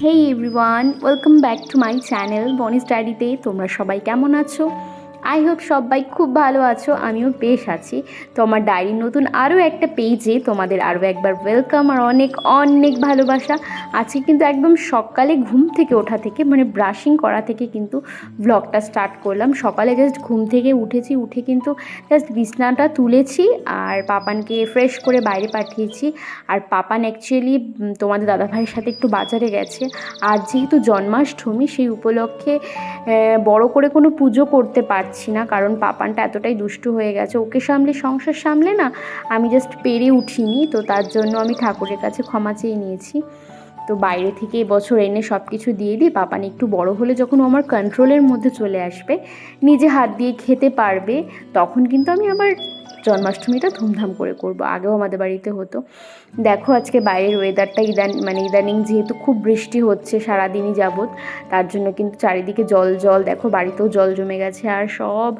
Hey everyone, welcome back to my channel Boni's ডায়েরিতে। তোমরা সবাই কেমন আছো? আই হোপ সবাই খুব ভালো আছো, আমিও বেশ আছি। তো আমার ডায়েরির নতুন আরও একটা পেজে তোমাদের আরও একবার ওয়েলকাম আর অনেক অনেক ভালোবাসা। আজকে কিন্তু একদম সকালে ঘুম থেকে ওঠা থেকে ব্রাশিং করা থেকে কিন্তু ব্লগটা স্টার্ট করলাম। সকালে জাস্ট ঘুম থেকে উঠে কিন্তু জাস্ট বিছনাটা তুলেছি আর পাপানকে ফ্রেশ করে বাইরে পাঠিয়েছি। আর পাপান অ্যাকচুয়ালি তোমাদের দাদাভাইয়ের সাথে একটু বাজারে গেছে। আর যেহেতু জন্মাষ্টমী, সেই উপলক্ষে বড় করে কোনো পুজো করতে পারছি না, কারণ পাপানটা এতটাই দুষ্টু হয়ে গেছে। ওকে সামলে সংসার সামলে না আমি জাস্ট পেরে উঠিনি, তো তার জন্য আমি ঠাকুরের কাছে ক্ষমা চেয়ে নিয়েছি। তো বাইরে থেকে এবছর এনে সব কিছু দিয়ে দিই। পাপান একটু বড় হলে যখন ও আমার কন্ট্রোলের মধ্যে চলে আসবে, নিজে হাত দিয়ে খেতে পারবে, তখন কিন্তু আমি আবার জন্মাষ্টমীটা ধুমধাম করে করব। আগেও আমাদের বাড়িতে হতো। দেখো আজকে বাইরের ওয়েদারটা ইদানিং যেহেতু খুব বৃষ্টি হচ্ছে সারাদিনই যাবৎ, তার জন্য কিন্তু চারিদিকে জল জল। দেখো বাড়িতেও জল জমে গেছে আর সব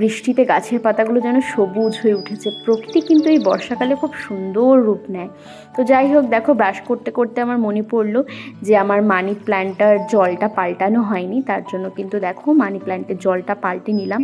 বৃষ্টিতে গাছের পাতাগুলো যেন সবুজ হয়ে উঠেছে। প্রকৃতি কিন্তু এই বর্ষাকালে খুব সুন্দর রূপ নেয়। তো যাই হোক, দেখো ব্রাশ করতে করতে আমার মনে পড়লো যে আমার মানি প্ল্যান্টটার জলটা পাল্টানো হয়নি, তার জন্য কিন্তু দেখো মানি প্ল্যান্টের জলটা পাল্টে নিলাম।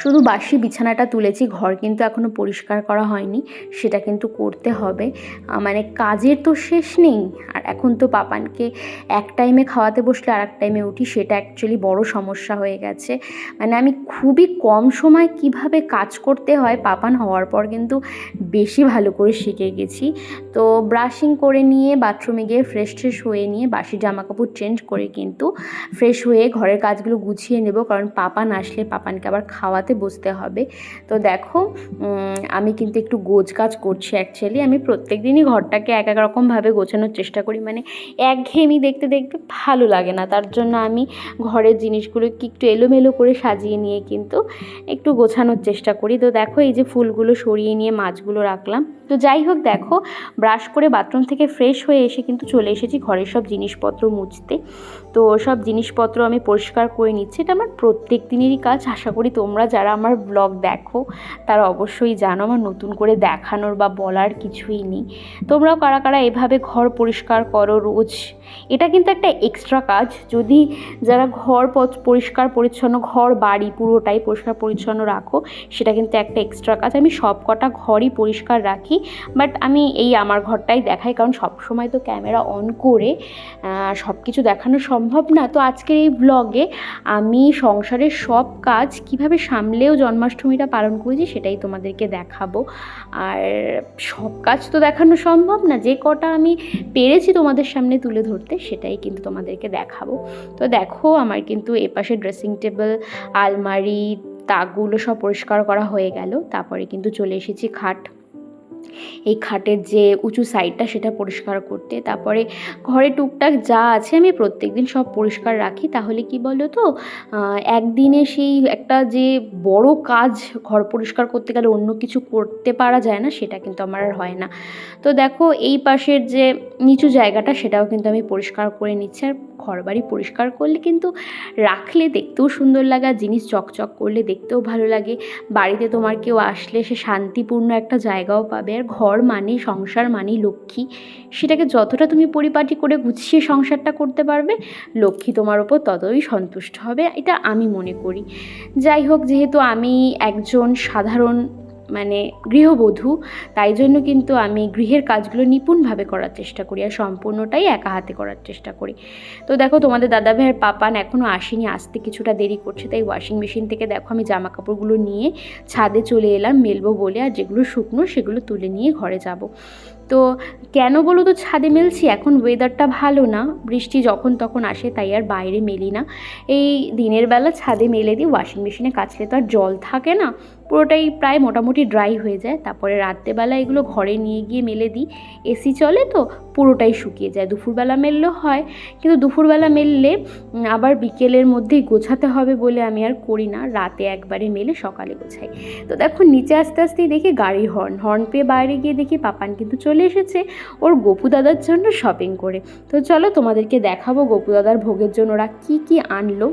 শুধু বাসি বিছানাটা তুলেছি, ঘর কিন্তু এখনও পরিষ্কার করা হয়নি, সেটা কিন্তু করতে হবে। কাজের তো শেষ নেই। আর এখন তো পাপানকে এক টাইমে খাওয়াতে বসলে আর এক টাইমে উঠি, সেটা অ্যাকচুয়ালি বড় সমস্যা হয়ে গেছে। আমি খুবই কম সময় কিভাবে কাজ করতে হয় পাপান হওয়ার পর কিন্তু বেশি ভালো করে শিখে গেছি। তো ব্রাশিং করে নিয়ে বাথরুমে গিয়ে ফ্রেশ হয়ে নিয়ে বাসি জামাকাপড় চেঞ্জ করে কিন্তু ফ্রেশ হয়ে ঘরের কাজগুলো গুছিয়ে নেব, কারণ পাপান আসলে পাপানকে আবার খাওয়াতে বসতে হবে। তো দেখো আমি কিন্তু একটু গোছ কাজ করছি। অ্যাকচুয়ালি আমি প্রত্যেক দিনই ঘরটাকে এক এক রকমভাবে গোছানোর চেষ্টা করি, একঘেয়েমি দেখতে দেখতে ভালো লাগে না, তার জন্য আমি ঘরের জিনিসগুলোকে একটু এলোমেলো করে সাজিয়ে নিয়ে কিন্তু একটু গোছানোর চেষ্টা করি। তো দেখো এই যে ফুলগুলো সরিয়ে নিয়ে মাছগুলো রাখলাম। তো যাই হোক, দেখো ব্রাশ করে বাথরুম থেকে ফ্রেশ হয়ে এসে কিন্তু চলে এসেছি ঘরের সব জিনিসপত্র মুছতে। তো সব জিনিসপত্র আমি পরিষ্কার করে নিচ্ছি। এটা আমার প্রত্যেক দিনেরই কাজ। আশা করি তোমরা যারা আমার ব্লগ দেখো তারা অবশ্যই জানো, আমার নতুন করে দেখানোর বা বলার কিছুই নেই। তোমরাও কারা কারা এভাবে ঘর পরিষ্কার করো রোজ? এটা কিন্তু একটা এক্সট্রা কাজ। যদি যারা ঘর পরিষ্কার পরিচ্ছন্ন, ঘর বাড়ি পুরোটাই পরিষ্কার পরিচ্ছন্ন রাখো, সেটা কিন্তু একটা এক্সট্রা কাজ। আমি সব কটা ঘরই পরিষ্কার রাখি, বাট আমি এই আমার ঘরটাই দেখাই, কারণ সবসময় তো ক্যামেরা অন করে সব কিছু দেখানো সম্ভব না। তো আজকের এই ব্লগে আমি সংসারের সব কাজ কিভাবে সামলেও জন্মাষ্টমীটা পালন করেছি সেটাই তোমাদেরকে দেখাবো। আর সব কাজ তো দেখানো সম্ভব না, যে কটা আমি পেরেছি তোমাদের সামনে তুলে ধরতে সেটাই কিন্তু তোমাদেরকে দেখাবো। তো দেখো আমার কিন্তু এপাশে ড্রেসিং টেবিল, আলমারি, তাকগুলো সব পরিষ্কার করা হয়ে গেল। তারপরে কিন্তু চলে এসেছি খাট, এই খাটের যে উঁচু সাইডটা সেটা পরিষ্কার করতে। তারপরে ঘরে টুকটাক যা আছে আমি প্রত্যেক দিন সব পরিষ্কার রাখি। তাহলে কি বলো তো, একদিনে সেই একটা যে বড় কাজ ঘর পরিষ্কার করতে গেলে অন্য কিছু করতে পারা যায় না, সেটা কিন্তু আমার আর হয় না। তো দেখো এই পাশের যে নিচু জায়গাটা সেটাও কিন্তু আমি পরিষ্কার করে নিচ্ছি। আর ঘর বাড়ি পরিষ্কার করলে কিন্তু রাখলে দেখতেও সুন্দর লাগে, আর জিনিস চকচক করলে দেখতেও ভালো লাগে। বাড়িতে তোমার কেউ আসলে সে শান্তিপূর্ণ একটা জায়গাও পাবে। আর ঘর মানে সংসার মানেই লক্ষ্মী, সেটাকে যতটা তুমি পরিপাটি করে গুছিয়ে সংসারটা করতে পারবে, লক্ষ্মী তোমার ওপর ততই সন্তুষ্ট হবে, এটা আমি মনে করি। যাই হোক, যেহেতু আমি একজন সাধারণ গৃহবধূ, তাই জন্য কিন্তু আমি গৃহের কাজগুলো নিপুণভাবে করার চেষ্টা করি আর সম্পূর্ণটাই একা হাতে করার চেষ্টা করি। তো দেখো তোমাদের দাদাভাইয়ের পাপান এখনও আসেনি, আসতে কিছুটা দেরি করছে, তাই ওয়াশিং মেশিন থেকে দেখো আমি জামা কাপড়গুলো নিয়ে ছাদে চলে এলাম মেলবো বলে। আর যেগুলো শুকনো সেগুলো তুলে নিয়ে ঘরে যাব। তো কেন বলো তো ছাদে মেলছি, এখন ওয়েদারটা ভালো না, বৃষ্টি যখন তখন আসে, তাই আর বাইরে মেলি না। এই দিনের বেলা ছাদে মেলে দিই, ওয়াশিং মেশিনে কাচলে তো আর জল থাকে না, পুরোটাই প্রায় মোটামুটি ড্রাই হয়ে যায়। তারপরে রাত্রেবেলা এগুলো ঘরে নিয়ে গিয়ে মেলে দিই, এসি চলে তো পুরোটাই শুকিয়ে যায়। দুপুরবেলা মেললেও হয়, কিন্তু দুপুরবেলা মেললে আবার বিকেলের মধ্যেই গোছাতে হবে বলে আমি আর করি না, রাতে একবারে মেলে সকালে গোছাই। তো দেখো নিচে আস্তে আস্তেই দেখি গাড়ির হর্ন পেয়ে বাইরে গিয়ে দেখি পাপান কিন্তু চলে এসেছে ওর গপু দাদার জন্য শপিং করে। তো চলো তোমাদেরকে দেখাবো গপু দাদার ভোগের জন্য ওরা কী কী আনলো।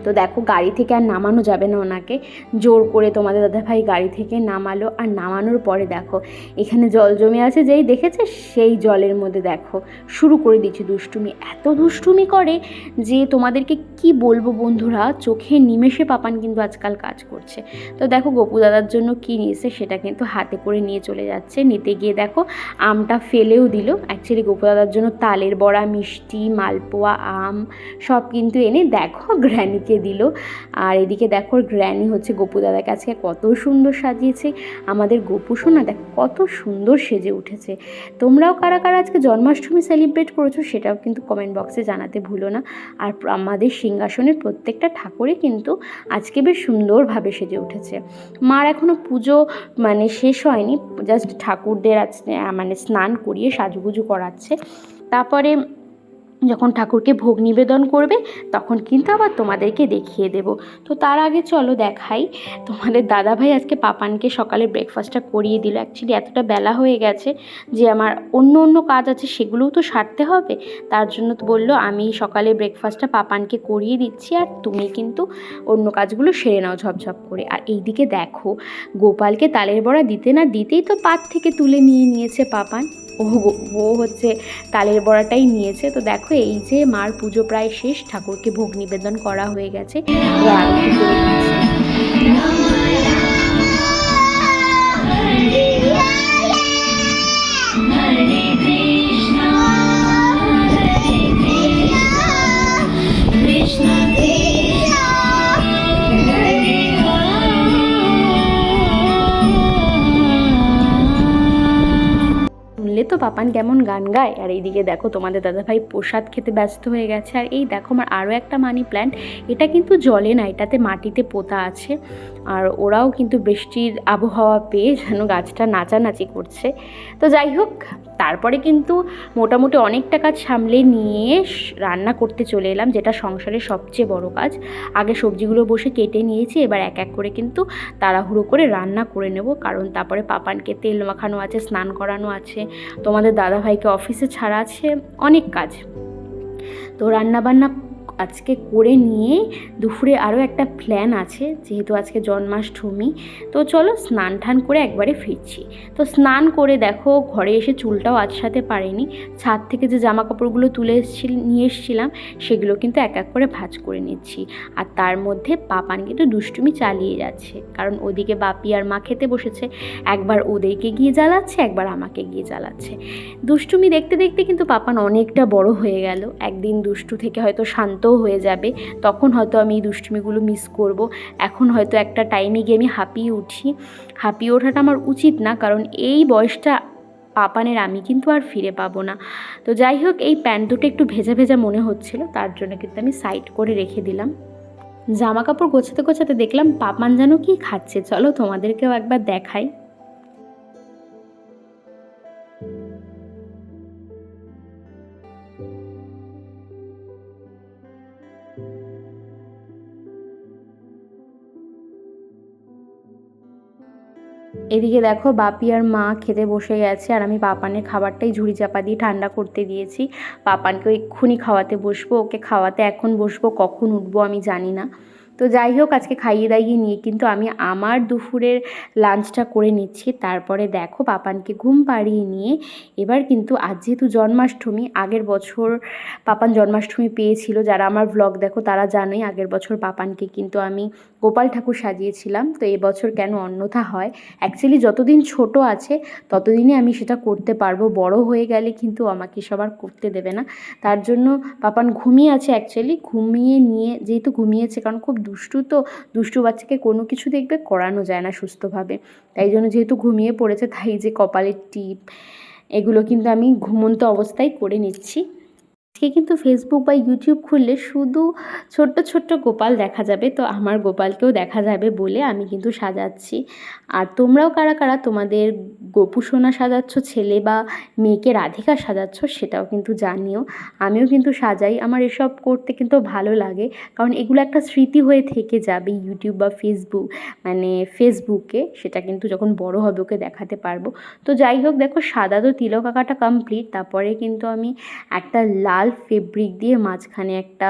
তো দেখো গাড়ি থেকে আর নামানো যাবে না ওনাকে, জোর করে তোমাদের দাদাভাই গাড়ি থেকে নামালো। আর নামানোর পরে দেখো এখানে জল জমে আছে, যেই দেখেছে সেই জলের মধ্যে দেখো শুরু করে দিচ্ছে দুষ্টুমি। এত দুষ্টুমি করে যে তোমাদেরকে কি বলবো বন্ধুরা, চোখে নিমেষে পাপান কিন্তু আজকাল কাজ করছে। তো দেখো গপু দাদার জন্য কী নিয়েছে সেটা কিন্তু হাতে করে নিয়ে চলে যাচ্ছে। নিতে গিয়ে দেখো আমটা ফেলেও দিল। অ্যাকচুয়ালি গপু দাদার জন্য তালের বড়া, মিষ্টি, মালপোয়া, আম সব কিন্তু এনে দেখো গ্র্যানিকে দিল। আর এদিকে দেখো গ্র্যানি হচ্ছে গপু দাদার কাছে কত সুন্দর সাজিয়েছে। আমাদের গপু সোনা দেখো কত সুন্দর সেজে উঠেছে। তোমরাও কারা কারা আজকে জন্মাষ্টমী সেলিব্রেট করেছো সেটাও কিন্তু কমেন্ট বক্সে জানাতে ভুলো না। আর আমাদের সিংহাসনের প্রত্যেকটা ঠাকুরই কিন্তু আজকে বেশ সুন্দরভাবে সেজে উঠেছে। মার এখনও পুজো মানে শেষ হয়নি, জাস্ট ঠাকুরদের মানে স্নান করিয়ে সাজুগুজু করাচ্ছে। তারপরে যখন ঠাকুরকে ভোগ নিবেদন করবে তখন কিন্তু আবার তোমাদেরকে দেখিয়ে দেব। তো তার আগে চলো দেখাই, তোমাদের দাদাভাই আজকে পাপানকে সকালে ব্রেকফাস্টটা করিয়ে দিল। অ্যাকচুয়ালি এতটা বেলা হয়ে গেছে যে আমার অন্য অন্য কাজ আছে সেগুলোও তো সারতে হবে, তার জন্য তো বললো আমি সকালে ব্রেকফাস্টটা পাপানকে করিয়ে দিচ্ছি আর তুমি কিন্তু অন্য কাজগুলো সেরে নাও ঝপঝপ করে। আর এইদিকে দেখো গোপালকে তালের বড়া দিতে না দিতেই তো পাত থেকে তুলে নিয়ে নিয়েছে পাপান। ও হচ্ছে তালের বড়াটাই নিয়েছে। তো দেখো এই যে মার পুজো প্রায় শেষ, ঠাকুরকে ভোগ নিবেদন করা হয়ে গেছে। আরতি করে শুনলে তো পাপান কেমন গান গায়। আর এইদিকে দেখো তোমাদের দাদাভাই প্রসাদ খেতে ব্যস্ত হয়ে গেছে। আর এই দেখো আমার আরও একটা মানি প্ল্যান্ট, এটা কিন্তু জলে না, এটাতে মাটিতে পোতা আছে। আর ওরাও কিন্তু বৃষ্টির আবহাওয়া পেয়ে যেন গাছটা নাচানাচি করছে। তো যাই হোক, তারপরে কিন্তু মোটামুটি অনেকটা কাজ সামলে নিয়ে রান্না করতে চলে এলাম, যেটা সংসারের সবচেয়ে বড় কাজ। আগে সবজিগুলো বসে কেটে নিয়েছি, এবার এক এক করে কিন্তু তাড়াহুড়ো করে রান্না করে নেব, কারণ তারপরে পাপানকে তেল মাখানো আছে, স্নান করানো আছে, তোমাদের দাদাভাইকে অফিসে ছাড়া আছে, অনেক কাজ। তো রান্নাবান্না আজকে করে নিয়ে দুপুরে আরও একটা প্ল্যান আছে, যেহেতু আজকে জন্মাষ্টমী। তো চলো স্নান টান করে একবারে ফিরছি। তো স্নান করে দেখো ঘরে এসে চুলটাও আঁচড়াতে পারিনি, ছাদ থেকে যে জামা কাপড়গুলো নিয়ে এসেছিলাম সেগুলো কিন্তু এক এক করে ভাঁজ করে নিচ্ছি। আর তার মধ্যে পাপান কিন্তু দুষ্টুমি চালিয়ে যাচ্ছে, কারণ ওদিকে বাপি আর মা খেতে বসেছে, একবার ওদেরকে গিয়ে জ্বালাচ্ছে একবার আমাকে গিয়ে জ্বালাচ্ছে। দুষ্টুমি দেখতে দেখতে কিন্তু পাপান অনেকটা বড় হয়ে গেল। একদিন দুষ্টু থেকে হয়তো শান্ত হয়ে যাবে, তখন হয়তো আমি এই দুষ্টুমিগুলো মিস করব। এখন হয়তো একটা টাইমে গিয়ে আমি হাঁপিয়ে উঠি। হাঁপিয়ে ওঠাটা আমার উচিত না, কারণ এই বয়সটা পাপানের আমি কিন্তু আর ফিরে পাবো না। তো যাই হোক, এই প্যান্ট দুটো একটু ভেজা ভেজা মনে হচ্ছিল, তার জন্য কিন্তু আমি সাইড করে রেখে দিলাম। জামা কাপড় গোছাতে গোছাতে দেখলাম পাপান যেন কি খাচ্ছে, চলো তোমাদেরকেও একবার দেখাই। এদিকে দেখো বাপি আর মা খেতে বসে গেছে, আর আমি পাপানের খাবারটাই ঝুড়ি চাপা দিয়ে ঠান্ডা করতে দিয়েছি। পাপানকে এক্ষুনি খাওয়াতে বসবো, ওকে খাওয়াতে এখন বসবো, কখন উঠবো আমি জানি না। তো যাই হোক, আজকে খাইয়ে দাইয়ে নিয়ে কিন্তু আমি আমার দুপুরের লাঞ্চটা করে নিচ্ছি। তারপরে দেখো পাপানকে ঘুম পাড়িয়ে নিয়ে এবার কিন্তু আজ যেহেতু জন্মাষ্টমী, আগের বছর পাপান জন্মাষ্টমী পেয়েছিল, যারা আমার ভ্লগ দেখো তারা জানোই আগের বছর পাপানকে কিন্তু আমি গোপাল ঠাকুর সাজিয়েছিলাম। তো এবছর কেন অন্যথা হয়, অ্যাকচুয়ালি যতদিন ছোট আছে ততদিনই আমি সেটা করতে পারবো, বড় হয়ে গেলে কিন্তু আমাকে সবার করতে দেবে না। তার জন্য পাপান ঘুমিয়ে আছে, অ্যাকচুয়ালি ঘুমিয়ে নিয়ে যেহেতু ঘুমিয়েছে, কারণ খুব দুষ্টু, তো দুষ্টু বাচ্চাকে কোনো কিছু দেখবে করানো যায় না সুস্থভাবে, তাই জন্য যেহেতু ঘুমিয়ে পড়েছে, তাই যে কপালের টিপ এগুলো কিন্তু আমি ঘুমন্ত অবস্থায় করে নিচ্ছি। আজকে কিন্তু ফেসবুক বা ইউটিউব খুললে শুধু ছোট্ট ছোট্ট গোপাল দেখা যাবে, তো আমার গোপালকেও দেখা যাবে বলে আমি কিন্তু সাজাচ্ছি। আর তোমরাও কারা কারা তোমাদের গোপু সোনা সাজাচ্ছ, ছেলে বা মেয়েকে রাধিকা সাজাচ্ছ সেটাও কিন্তু জানিও। আমিও কিন্তু সাজাই, আমার এসব করতে কিন্তু ভালো লাগে, কারণ এগুলো একটা স্মৃতি হয়ে থেকে যাবে ইউটিউব বা ফেসবুকে, সেটা কিন্তু যখন বড় হবে ওকে দেখাতে পারবো। তো যাই হোক, দেখো সাদা তো তিলক আঁকাটা কমপ্লিট, তারপরে কিন্তু আমি একটা লাল ফেব্রিক দিয়ে মাঝখানে একটা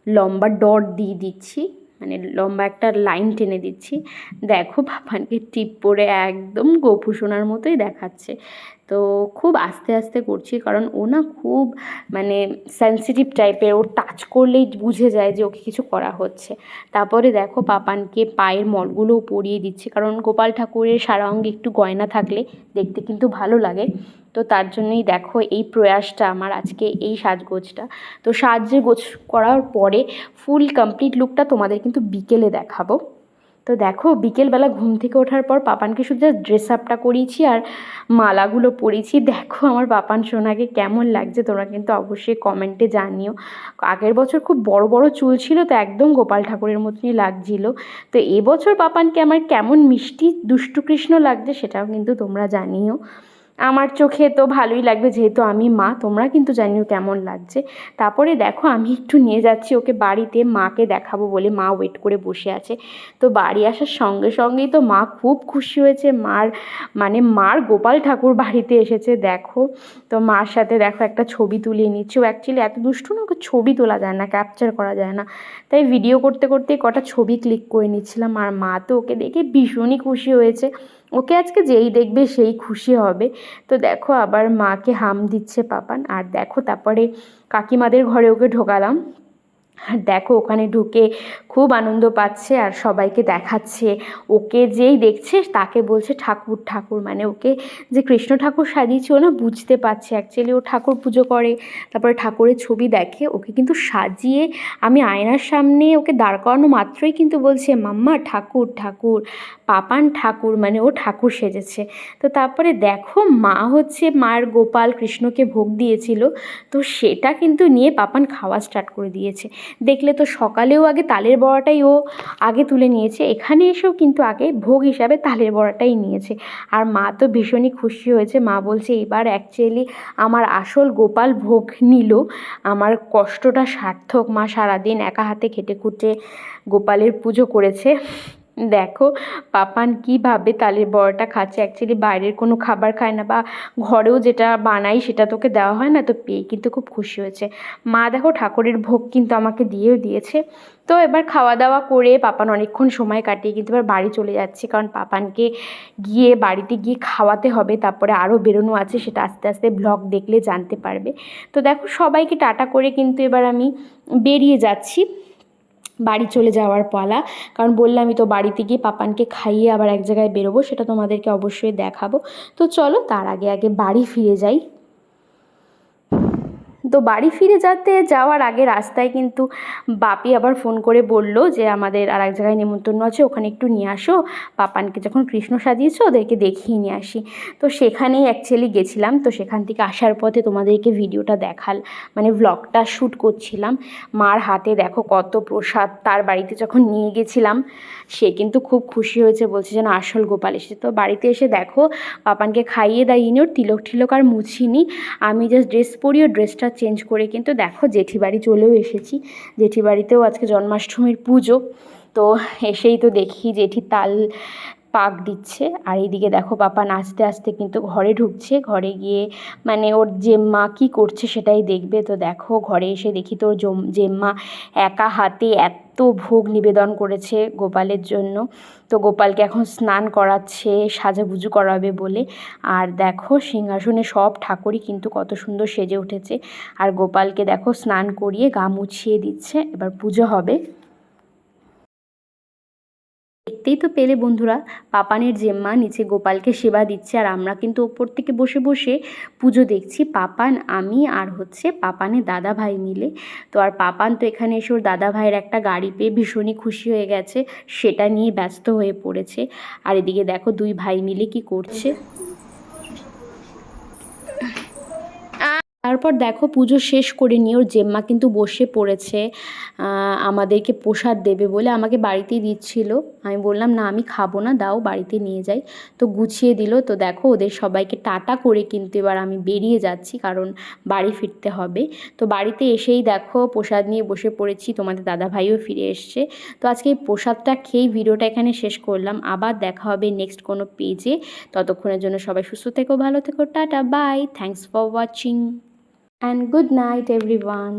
লম্বা ডট দিয়ে দিচ্ছি, মানে লম্বা একটা লাইন টেনে দিচ্ছি। দেখো পাপানকে টিপ পরে একদম গোপু সোনার মতোই দেখাচ্ছে। তো খুব আস্তে আস্তে করছি, কারণ ও না খুব মানে সেন্সিটিভ টাইপের, ও টাচ করলেই বুঝে যায় যে ওকে কিছু করা হচ্ছে। তারপরে দেখো পাপানকে পায়ের মলগুলোও পরিয়ে দিচ্ছি, কারণ গোপাল ঠাকুরের সারা অঙ্গে একটু গয়না থাকলে দেখতে কিন্তু ভালো লাগে। তো তার জন্যই দেখো এই প্রয়াসটা আমার আজকে, এই সাজগোজটা। তো সাজগোজ করার পরে ফুল কমপ্লিট লুকটা তোমাদের কিন্তু বিকেলে দেখাবো। তো দেখো বিকেলবেলা ঘুম থেকে ওঠার পর পাপানকে শুধু জাস্ট ড্রেস আপটা করিয়েছি আর মালাগুলো পরিয়েছি। দেখো আমার পাপান সোনাকে কেমন লাগছে তোমরা কিন্তু অবশ্যই কমেন্টে জানিও। আগের বছর খুব বড় বড় চুল ছিল, তো একদম গোপাল ঠাকুরের মতনই লাগছিল। তো এবছর পাপানকে আমার কেমন মিষ্টি দুষ্টু কৃষ্ণ লাগছে সেটাও কিন্তু তোমরা জানিও। আমার চোখে তো ভালোই লাগবে, যেহেতু আমি মা, তোমরা কিন্তু জানিও কেমন লাগছে। তারপরে দেখো আমি একটু নিয়ে যাচ্ছি ওকে বাড়িতে, মাকে দেখাবো বলে মা ওয়েট করে বসে আছে। তো বাড়ি আসার সঙ্গে সঙ্গেই তো মা খুব খুশি হয়েছে, মার গোপাল ঠাকুর বাড়িতে এসেছে দেখো। তো মার সাথে দেখো একটা ছবি তুলিয়ে নিচ্ছি। ও অ্যাকচুয়ালি এত দুষ্টু না, ওকে ছবি তোলা যায় না, ক্যাপচার করা যায় না, তাই ভিডিও করতে করতে কটা ছবি ক্লিক করে নিচ্ছিলাম। আর মা তো ওকে দেখে ভীষণই খুশি হয়েছে, ওকে আজকে যেই দেখবে সেই খুশি হবে। তো দেখো আবার মাকে হাম দিচ্ছে পাপান। আর দেখো তারপরে কাকিমাদের ঘরে ওকে ঢোকালাম। আর দেখো ওখানে ঢুকে খুব আনন্দ পাচ্ছে আর সবাইকে দেখাচ্ছে। ওকে যেই দেখছে তাকে বলছে ঠাকুর ঠাকুর, মানে ওকে যে কৃষ্ণ ঠাকুর সাজিয়েছে ও না বুঝতে পারছে অ্যাকচুয়ালি ও ঠাকুর পুজো করে। তারপরে ঠাকুরের ছবি দেখে, ওকে কিন্তু সাজিয়ে আমি আয়নার সামনে ওকে দাঁড় করানো মাত্রই কিন্তু বলছে মাম্মা ঠাকুর ঠাকুর, পাপান ঠাকুর, মানে ও ঠাকুর সেজেছে। তো তারপরে দেখো মা হচ্ছে মার গোপাল কৃষ্ণকে ভোগ দিয়েছিল, তো সেটা কিন্তু নিয়ে পাপান খাওয়া স্টার্ট করে দিয়েছে। দেখলে তো সকালেও আগে তালের বড়াটাই ও আগে তুলে নিয়েছে, এখানে এসেও কিন্তু আগে ভোগ হিসাবে তালের বড়াটাই নিয়েছে। আর মা তো ভীষণই খুশি হয়েছে, মা বলছে এবার অ্যাকচুয়ালি আমার আসল গোপাল ভোগ নিল, আমার কষ্টটা সার্থক, মা সারাদিন একা হাতে খেটে খুঁটে গোপালের পুজো করেছে। দেখো পাপান কীভাবে তালের বড়াটা খাচ্ছে, অ্যাকচুয়ালি বাইরের কোনো খাবার খায় না, বা ঘরেও যেটা বানাই সেটা তোকে দেওয়া হয় না, তো পেয়ে কিন্তু খুব খুশি হয়েছে। মা দেখো ঠাকুরের ভোগ কিন্তু আমাকে দিয়েও দিয়েছে। তো এবার খাওয়া দাওয়া করে পাপান অনেকক্ষণ সময় কাটিয়ে কিন্তু এবার বাড়ি চলে যাচ্ছি, কারণ পাপানকে গিয়ে বাড়িতে গিয়ে খাওয়াতে হবে, তারপরে আরও বেরোনো আছে, সেটা আস্তে আস্তে ব্লগ দেখলে জানতে পারবে। তো দেখো সবাইকে টাটা করে কিন্তু এবার আমি বেরিয়ে যাচ্ছি, বাড়ি চলে যাওয়ার পালা। কারণ বললামই তো বাড়িতে গিয়ে পাপানকে খাইয়ে আবার এক জায়গায় বেরোবো, সেটা তোমাদেরকে অবশ্যই দেখাবো। তো চলো তার আগে আগে বাড়ি ফিরে যাই। তো বাড়ি ফিরে যাওয়ার আগে রাস্তায় কিন্তু বাপি আবার ফোন করে বলল যে আমাদের আর এক জায়গায় নেমন্তন্ন আছে, ওখানে একটু নিয়ে আসো, পাপানকে যখন কৃষ্ণ সাজিয়েছো ওদেরকে দেখিয়ে নিয়ে আসি। তো সেখানেই অ্যাকচুয়ালি গেছিলাম। তো সেখান থেকে আসার পথে তোমাদেরকে ভিডিওটা মানে ভ্লগটা শ্যুট করছিলাম। মার হাতে দেখো কত প্রসাদ, তার বাড়িতে যখন নিয়ে গেছিলাম সে কিন্তু খুব খুশি হয়েছে, বলছে যেন আসল গোপাল এসেছে। তো বাড়িতে এসে দেখো পাপানকে খাইয়ে দাইয়ে ওর তিলক ঠিলক আর মুছিনি, আমি জাস্ট ড্রেস পরি, ও ড্রেসটা চেঞ্জ করে কিন্তু দেখো জেঠি বাড়ি চলেও এসেছি। জেঠি বাড়িতেও আজকে জন্মাষ্টমীর পুজো, তো এসেই তো দেখি জেঠি তাল পাক দিচ্ছে। আর এইদিকে দেখো পাপা নাচতে আস্তে কিন্তু ঘরে ঢুকছে, ঘরে গিয়ে মানে ওর জেম্মা কী করছে সেটাই দেখবে। তো দেখো ঘরে এসে দেখি তো ওর জেম্মা একা হাতে এত ভোগ নিবেদন করেছে গোপালের জন্য। তো গোপালকে এখন স্নান করাচ্ছে সাজাগুজু করাবে বলে। আর দেখো সিংহাসনে সব ঠাকুরই কিন্তু কত সুন্দর সেজে উঠেছে। আর গোপালকে দেখো স্নান করিয়ে গা মুছিয়ে দিচ্ছে, এবার পুজো হবে। দেখতেই তো পেলে বন্ধুরা, পাপানের জেম্মা নিচে গোপালকে সেবা দিচ্ছে, আর আমরা কিন্তু ওপর থেকে বসে বসে পুজো দেখছি, পাপান, আমি আর হচ্ছে পাপানের দাদা ভাই মিলে। তো আর পাপান তো এখানে এসে ওর দাদা ভাইয়ের একটা গাড়ি পেয়ে ভীষণই খুশি হয়ে গেছে, সেটা নিয়ে ব্যস্ত হয়ে পড়েছে। আর এদিকে দেখো দুই ভাই মিলে কি করছে। তারপর দেখো পুজো শেষ করে নিয়ে ওর জেম্মা কিন্তু বসে পড়েছে আমাদেরকে প্রসাদ দেবে বলে, আমাকে বাড়িতেই দিচ্ছিল। আমি বললাম না আমি খাবো না, দাও বাড়িতে নিয়ে যাই। তো গুছিয়ে দিল। তো দেখো ওদের সবাইকে টাটা করে কিন্তু এবার আমি বেরিয়ে যাচ্ছি, কারণ বাড়ি ফিরতে হবে। তো বাড়িতে এসেই দেখো প্রসাদ নিয়ে বসে পড়েছি, তোমাদের দাদাভাইও ফিরে এসছে। তো আজকে এই প্রসাদটা খেয়েই ভিডিওটা এখানে শেষ করলাম, আবার দেখা হবে নেক্সট কোনো পেজে। ততক্ষণের জন্য সবাই সুস্থ থেকো, ভালো থেকো, tata, bye, thanks for watching and good night everyone.